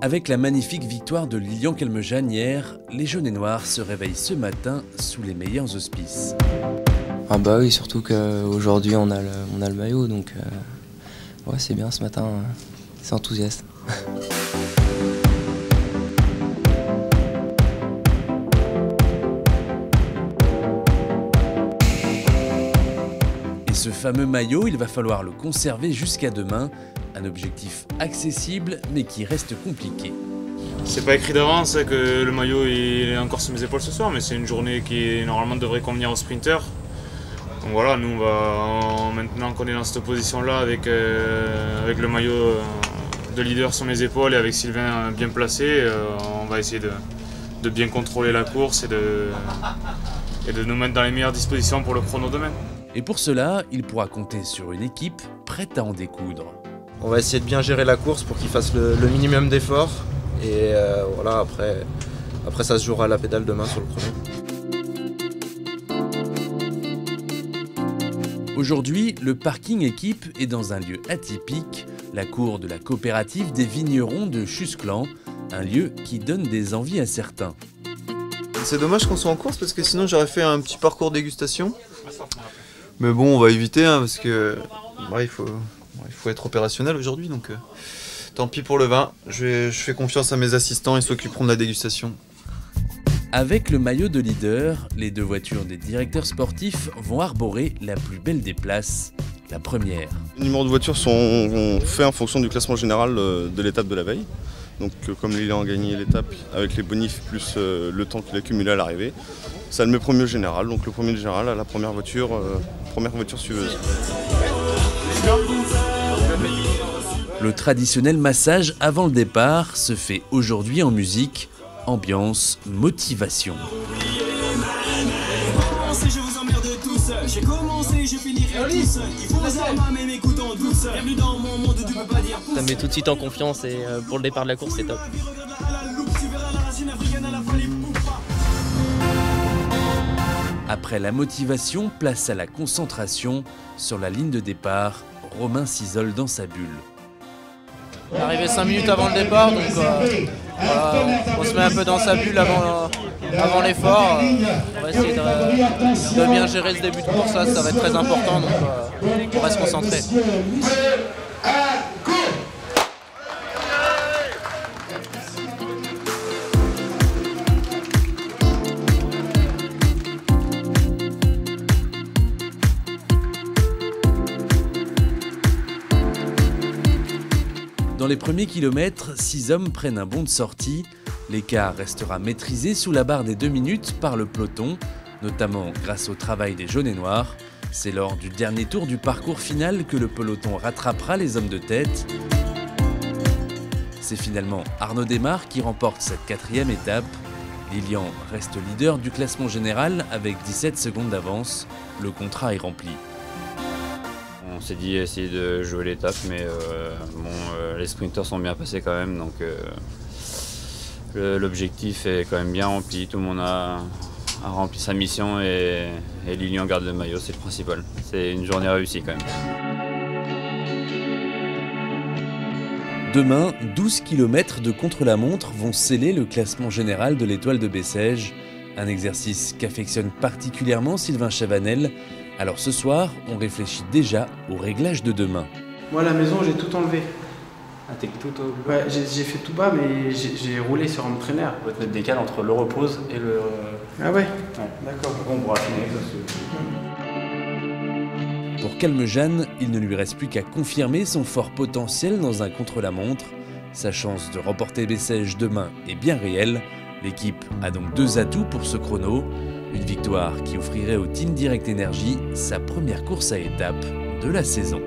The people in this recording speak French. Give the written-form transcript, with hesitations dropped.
Avec la magnifique victoire de Lilian Calmejane hier, les jaunes et noirs se réveillent ce matin sous les meilleurs auspices. Ah bah oui, surtout qu'aujourd'hui on a le maillot, donc ouais, c'est bien ce matin, c'est enthousiaste. Et ce fameux maillot, il va falloir le conserver jusqu'à demain. Un objectif accessible, mais qui reste compliqué. C'est pas écrit d'avance que le maillot il est encore sur mes épaules ce soir, mais c'est une journée qui normalement devrait convenir aux sprinters. Donc voilà, nous maintenant qu'on est dans cette position-là avec le maillot de leader sur mes épaules et avec Sylvain bien placé, on va essayer de bien contrôler la course et de nous mettre dans les meilleures dispositions pour le chrono demain. Et pour cela, il pourra compter sur une équipe prête à en découdre. On va essayer de bien gérer la course pour qu'il fasse le minimum d'efforts. Et voilà, après ça se jouera à la pédale demain sur le chrono. Aujourd'hui, le parking équipe est dans un lieu atypique, la cour de la coopérative des vignerons de Chusclan, un lieu qui donne des envies à certains. C'est dommage qu'on soit en course parce que sinon j'aurais fait un petit parcours dégustation. Mais bon, on va éviter parce que il faut être opérationnel aujourd'hui, donc tant pis pour le vin. Je fais confiance à mes assistants, ils s'occuperont de la dégustation. Avec le maillot de leader, les deux voitures des directeurs sportifs vont arborer la plus belle des places, la première. Les numéros de voitures sont faits en fonction du classement général de l'étape de la veille. Donc comme Lilian a gagné l'étape avec les bonifs plus le temps qu'il a cumulé à l'arrivée, ça le met premier au général. Donc le premier général à la première voiture suiveuse. Le traditionnel massage avant le départ se fait aujourd'hui en musique, ambiance, motivation. Ça met tout de suite en confiance et pour le départ de la course c'est top. Après la motivation, place à la concentration. Sur la ligne de départ, Romain s'isole dans sa bulle. On est arrivé 5 minutes avant le départ, donc on se met un peu dans sa bulle avant l'effort. On va essayer de bien gérer ce début de course, ça va être très important, donc on va se concentrer. Dans les premiers kilomètres, 6 hommes prennent un bond de sortie. L'écart restera maîtrisé sous la barre des 2 minutes par le peloton, notamment grâce au travail des jaunes et noirs. C'est lors du dernier tour du parcours final que le peloton rattrapera les hommes de tête. C'est finalement Arnaud Desmar qui remporte cette 4e étape. Lilian reste leader du classement général avec 17 secondes d'avance. Le contrat est rempli. On s'est dit essayer de jouer l'étape, mais les sprinters sont bien passés quand même, donc l'objectif est quand même bien rempli. Tout le monde a rempli sa mission et Lilian garde le maillot, c'est le principal. C'est une journée réussie quand même. Demain, 12 km de contre-la-montre vont sceller le classement général de l'Étoile de Bessèges. Un exercice qu'affectionne particulièrement Sylvain Chavanel. Alors ce soir, on réfléchit déjà au réglage de demain. Moi à la maison, j'ai tout enlevé. Ah, t'es tout au... Ouais, j'ai fait tout bas, mais j'ai roulé sur un traîneur. On va te mettre des cales entre le repose et le... Ah ouais, D'accord. On pourra finir avec ça. Pour Calmejane, il ne lui reste plus qu'à confirmer son fort potentiel dans un contre-la-montre. Sa chance de remporter Bessèges demain est bien réelle. L'équipe a donc 2 atouts pour ce chrono. Une victoire qui offrirait au Team Direct Energy sa première course à étapes de la saison.